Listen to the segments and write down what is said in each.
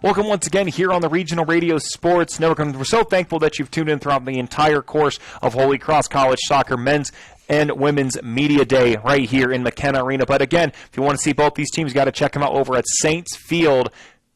Welcome once again here on the Regional Radio Sports Network. And we're so thankful that you've tuned in throughout the entire course of Holy Cross College Soccer Men's and Women's Media Day right here in McKenna Arena. But again, if you want to see both these teams, you got to check them out over at Saints Field.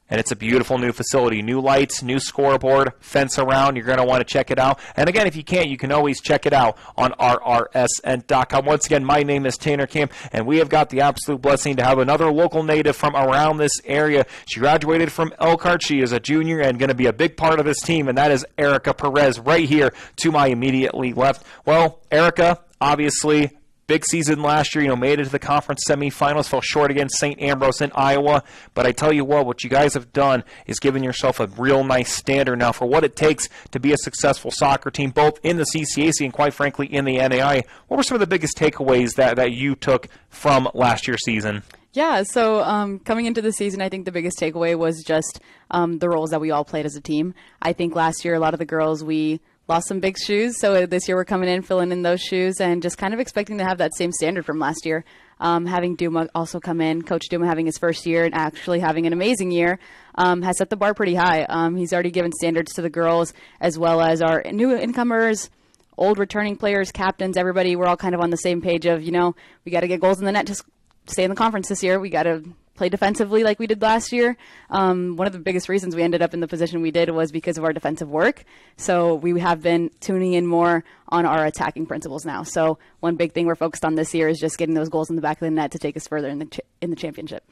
And it's a beautiful new facility. New lights, new scoreboard, fence around. You're going to want to check it out. And again, if you can't, you can always check it out on rrsn.com. Once again, my name is Tanner Camp, and we have got the absolute blessing to have another local native from around this area. She graduated from Elkhart. She is a junior and going to be a big part of this team, and that is Erika Perez right here to my immediately left. Well, Erika, obviously, big season last year, made it to the conference semifinals, fell short against St. Ambrose in Iowa. But I tell you what you guys have done is given yourself a real nice standard now for what it takes to be a successful soccer team, both in the CCAC and, quite frankly, in the NAI. What were some of the biggest takeaways that you took from last year's season? Yeah, so coming into the season, I think the biggest takeaway was just the roles that we all played as a team. I think last year, a lot of the girls, we lost some big shoes, so this year we're coming in, filling in those shoes, and just kind of expecting to have that same standard from last year. Having Duma also come in, Coach Duma having his first year and actually having an amazing year, has set the bar pretty high. He's already given standards to the girls as well as our new incomers, old returning players, captains, everybody. We're all kind of on the same page of, we got to get goals in the net to stay in the conference this year. We got to play defensively like we did last year. One of the biggest reasons we ended up in the position we did was because of our defensive work. So we have been tuning in more on our attacking principles now. So one big thing we're focused on this year is just getting those goals in the back of the net to take us further in the championship.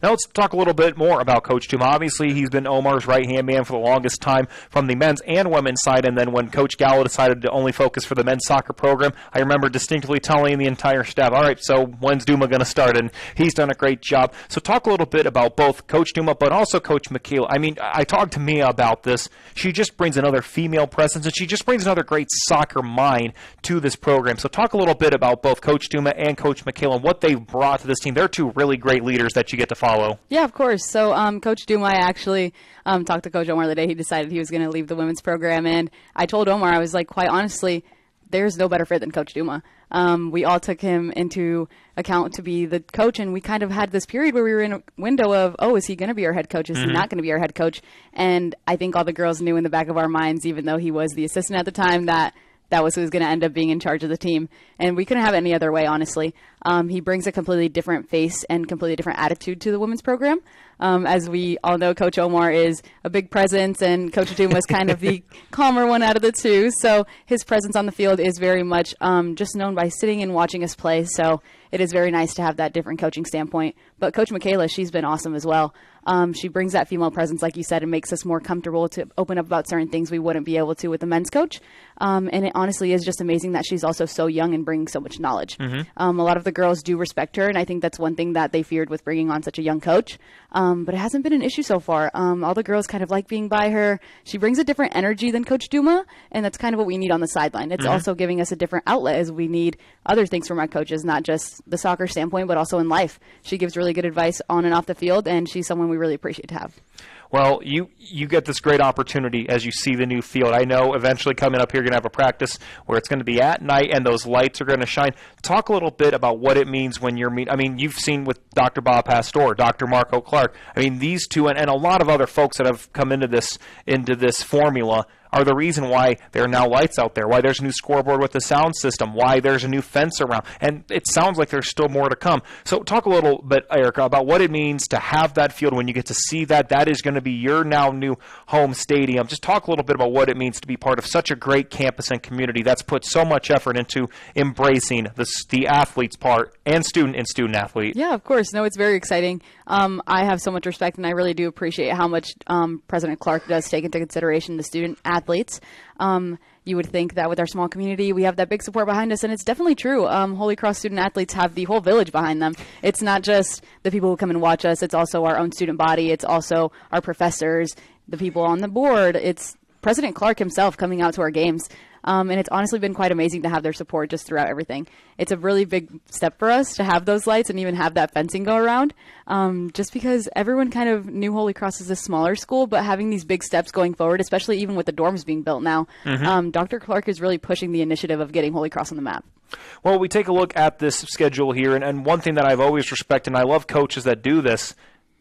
Now let's talk a little bit more about Coach Duma. Obviously, he's been Omar's right-hand man for the longest time from the men's and women's side, and then when Coach Gallo decided to only focus for the men's soccer program, I remember distinctly telling the entire staff, all right, so when's Duma going to start? And he's done a great job. So talk a little bit about both Coach Duma, but also Coach Michaela. I mean, I talked to Mia about this. She just brings another female presence, and she just brings another great soccer mind to this program. So talk a little bit about both Coach Duma and Coach Michaela and what they've brought to this team. They're two really great leaders that you get to follow. Yeah, of course. So Coach Duma, I actually talked to Coach Omar the day he decided he was going to leave the women's program, and I told Omar, I was like, quite honestly, there's no better fit than Coach Duma. We all took him into account to be the coach, and we kind of had this period where we were in a window of, is he going to be our head coach? Is he not going to be our head coach? And I think all the girls knew in the back of our minds, even though he was the assistant at the time, that was who was going to end up being in charge of the team. And we couldn't have it any other way, honestly. He brings a completely different face and completely different attitude to the women's program. As we all know, Coach Omar is a big presence, and Coach Duma is kind of the calmer one out of the two. So his presence on the field is very much just known by sitting and watching us play. So it is very nice to have that different coaching standpoint. But Coach Michaela, she's been awesome as well. She brings that female presence, like you said, and makes us more comfortable to open up about certain things we wouldn't be able to with the men's coach. And it honestly is just amazing that she's also so young and bringing so much knowledge. A lot of the girls do respect her, and I think that's one thing that they feared with bringing on such a young coach. But it hasn't been an issue so far. All the girls kind of like being by her. She brings a different energy than Coach Duma, and that's kind of what we need on the sideline. It's also giving us a different outlet as we need other things from our coaches, not just the soccer standpoint, but also in life. She gives really good advice on and off the field, and she's someone we really appreciate to have. Well, you get this great opportunity as you see the new field. I know eventually coming up here, you're going to have a practice where it's going to be at night and those lights are going to shine. Talk a little bit about what it means when you're meeting. I mean, you've seen with Dr. Bob Pastor, Dr. Marco Clark. I mean, these two and a lot of other folks that have come into this formula are the reason why there are now lights out there, why there's a new scoreboard with the sound system, why there's a new fence around. And it sounds like there's still more to come. So talk a little bit, Erika, about what it means to have that field when you get to see that. That is going to be your now new home stadium. Just talk a little bit about what it means to be part of such a great campus and community that's put so much effort into embracing the athletes part and student athlete. Yeah, of course. No, it's very exciting. I have so much respect, and I really do appreciate how much President Clark does take into consideration the student athletes. You would think that with our small community, we have that big support behind us, and it's definitely true. Holy Cross student athletes have the whole village behind them. It's not just the people who come and watch us. It's also our own student body. It's also our professors, the people on the board. It's President Clark himself coming out to our games. And it's honestly been quite amazing to have their support just throughout everything. It's a really big step for us to have those lights and even have that fencing go around, just because everyone kind of knew Holy Cross as a smaller school, but having these big steps going forward, especially even with the dorms being built now, Dr. Clark is really pushing the initiative of getting Holy Cross on the map. Well, we take a look at this schedule here, and one thing that I've always respected, and I love coaches that do this,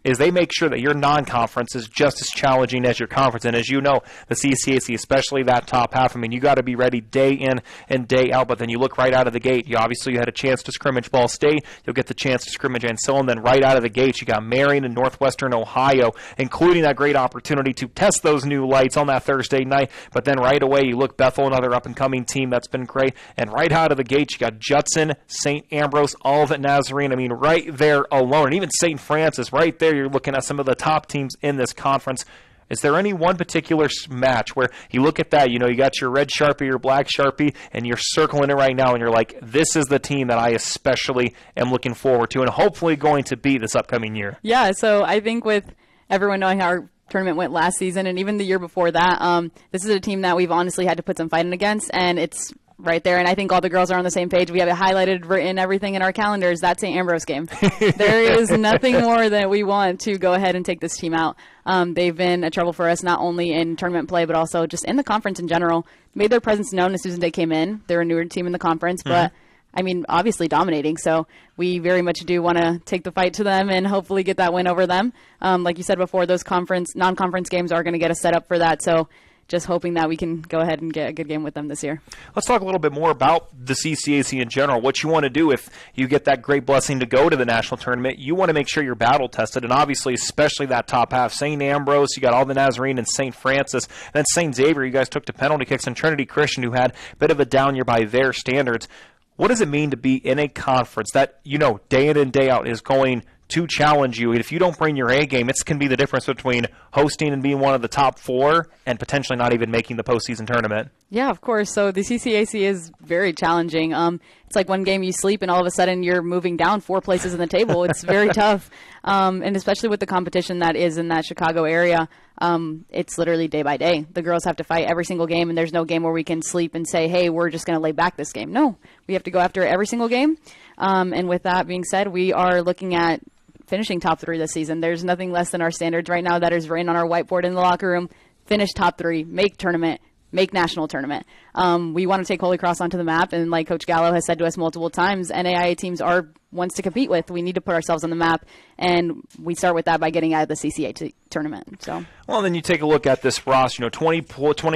is they make sure that your non-conference is just as challenging as your conference. And as you know, the CCAC, especially that top half, I mean, you got to be ready day in and day out. But then you look right out of the gate. You had a chance to scrimmage Ball State. You'll get the chance to scrimmage Ancilla. And then right out of the gates, you got Marion and Northwestern Ohio, including that great opportunity to test those new lights on that Thursday night. But then right away, you look Bethel, another up-and-coming team that's been great. And right out of the gate, you got Judson, St. Ambrose, Olivet Nazarene. I mean, right there alone. And even St. Francis, right there, you're looking at some of the top teams in this conference. Is there any one particular match where you look at that, you got your red Sharpie, your black Sharpie, and you're circling it right now, and you're like, this is the team that I especially am looking forward to and hopefully going to be this upcoming year? Yeah, so I think with everyone knowing how our tournament went last season and even the year before that, this is a team that we've honestly had to put some fighting against, and it's right there, and I think all the girls are on the same page. We have it highlighted, written, everything in our calendars. That St. Ambrose game. There is nothing more that we want to go ahead and take this team out. They've been a trouble for us, not only in tournament play, but also just in the conference in general. Made their presence known as soon as they came in. They're a newer team in the conference, but I mean, obviously dominating. So we very much do want to take the fight to them and hopefully get that win over them. Like you said before, those non-conference games are going to get us set up for that. So just hoping that we can go ahead and get a good game with them this year. Let's talk a little bit more about the CCAC in general. What you want to do if you get that great blessing to go to the national tournament, you want to make sure you're battle tested, and obviously, especially that top half. St. Ambrose, you got all the Nazarene and St. Francis. Then St. Xavier, you guys took to penalty kicks, and Trinity Christian, who had a bit of a down year by their standards. What does it mean to be in a conference that, day in and day out is going to challenge you? And if you don't bring your A game, it's can be the difference between hosting and being one of the top four and potentially not even making the postseason tournament. Yeah, of course. So the CCAC is very challenging. It's like one game you sleep and all of a sudden you're moving down 4 places in the table. It's very tough. And especially with the competition that is in that Chicago area, it's literally day by day. The girls have to fight every single game, and there's no game where we can sleep and say, hey, we're just going to lay back this game. No, we have to go after every single game. And with that being said, we are looking at finishing top 3 this season. There's nothing less than our standards right now that is written on our whiteboard in the locker room. Finish top 3, make tournament, make national tournament. We want to take Holy Cross onto the map, and like Coach Gallo has said to us multiple times, NAIA teams are ones to compete with. We need to put ourselves on the map, and we start with that by getting out of the CCA tournament. So, well, then you take a look at this roster, 20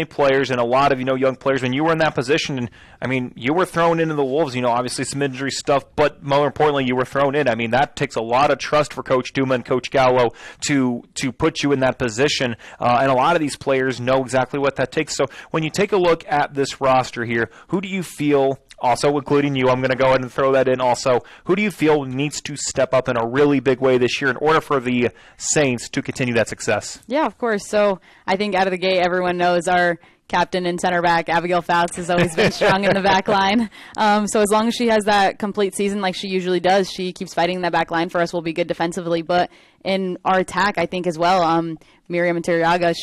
players and a lot of, young players. When you were in that position, and, I mean, you were thrown into the Wolves, obviously some injury stuff, but more importantly, you were thrown in. I mean, that takes a lot of trust for Coach Duma and Coach Gallo to put you in that position, and a lot of these players know exactly what that takes. So when you take a look at this roster here, who do you feel, also including you, I'm going to go ahead and throw that in also, who do you feel needs to step up in a really big way this year in order for the Saints to continue that success? Yeah, of course. So I think out of the gate, everyone knows our captain and center back, Abigail Fouts, has always been strong in the back line. So as long as she has that complete season like she usually does, she keeps fighting in that back line for us, will be good defensively. But in our attack, I think as well, Miriam Interiaga,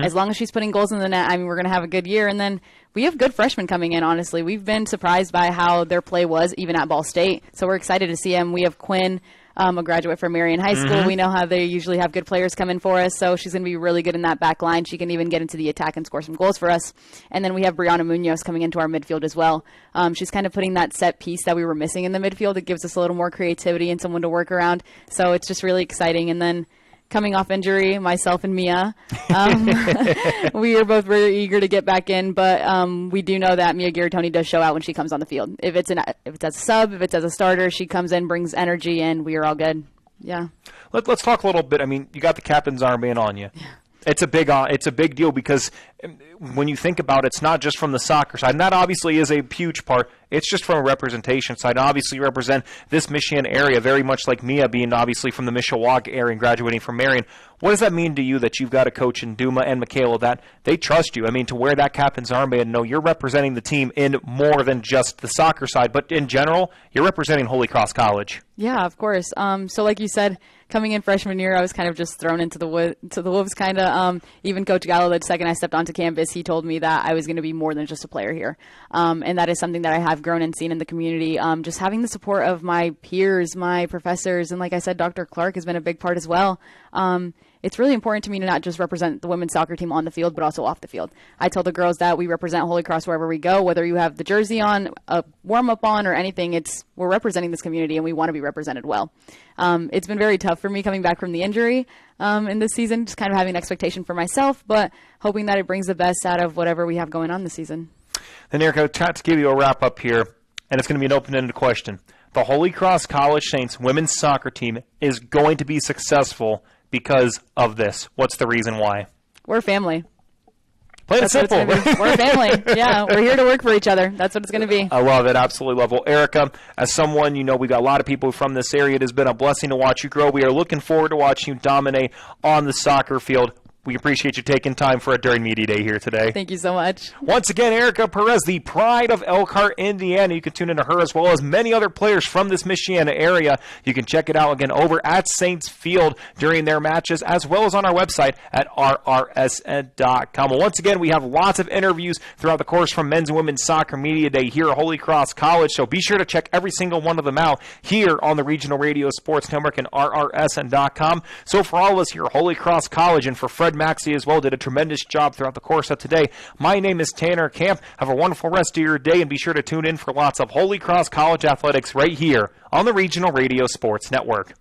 as long as she's putting goals in the net, I mean, we're going to have a good year. And then we have good freshmen coming in, honestly. We've been surprised by how their play was, even at Ball State. So we're excited to see them. We have Quinn, a graduate from Marion High School. We know how they usually have good players come in for us, so she's going to be really good in that back line. She can even get into the attack and score some goals for us. And then we have Brianna Munoz coming into our midfield as well. She's kind of putting that set piece that we were missing in the midfield. It gives us a little more creativity and someone to work around. So it's just really exciting. And then coming off injury, myself and Mia, we are both very eager to get back in, but we do know that Mia Garitoni does show out when she comes on the field. If it's as a sub, if it's as a starter, she comes in, brings energy, and we are all good. Yeah. Let's talk a little bit. I mean, you got the captain's armband on you. Yeah. It's a big deal because when you think about it, it's not just from the soccer side, and that obviously is a huge part. It's just from a representation side. And obviously, you represent this Michigan area very much like Mia being obviously from the Mishawaka area and graduating from Marion. What does that mean to you that you've got a coach in Duma and Michaela that they trust you? I mean, to wear that captain's armband and know you're representing the team in more than just the soccer side, but in general, you're representing Holy Cross College. Yeah, of course. So like you said, coming in freshman year, I was kind of just thrown into the wolves, kind of. Even Coach Gallo, the second I stepped onto campus, he told me that I was going to be more than just a player here. And that is something that I have grown and seen in the community. Just having the support of my peers, my professors, and like I said, Dr. Clark has been a big part as well. it's really important to me to not just represent the women's soccer team on the field, but also off the field. I tell the girls that we represent Holy Cross wherever we go, whether you have the jersey on, a warm-up on, or anything. We're representing this community, and we want to be represented well. It's been very tough for me coming back from the injury in this season, just kind of having an expectation for myself, but hoping that it brings the best out of whatever we have going on this season. Then, Erika, to give you a wrap-up here, and it's going to be an open-ended question. The Holy Cross College Saints women's soccer team is going to be successful because of this. What's the reason why? We're family. Plain and simple. We're a family. Yeah, we're here to work for each other. That's what it's going to be. I love it. Absolutely love it. Well, Erika, as someone, we've got a lot of people from this area. It has been a blessing to watch you grow. We are looking forward to watching you dominate on the soccer field. We appreciate you taking time for a during Media Day here today. Thank you so much. Once again, Erika Perez, the pride of Elkhart, Indiana. You can tune into her as well as many other players from this Michiana area. You can check it out again over at Saints Field during their matches, as well as on our website at rrsn.com. Well, once again, we have lots of interviews throughout the course from Men's and Women's Soccer Media Day here at Holy Cross College, so be sure to check every single one of them out here on the Regional Radio Sports Network and rrsn.com. So for all of us here at Holy Cross College, and for Fred Maxey as well, did a tremendous job throughout the course of today. My name is Tanner Camp. Have a wonderful rest of your day, and be sure to tune in for lots of Holy Cross College athletics right here on the Regional Radio Sports Network.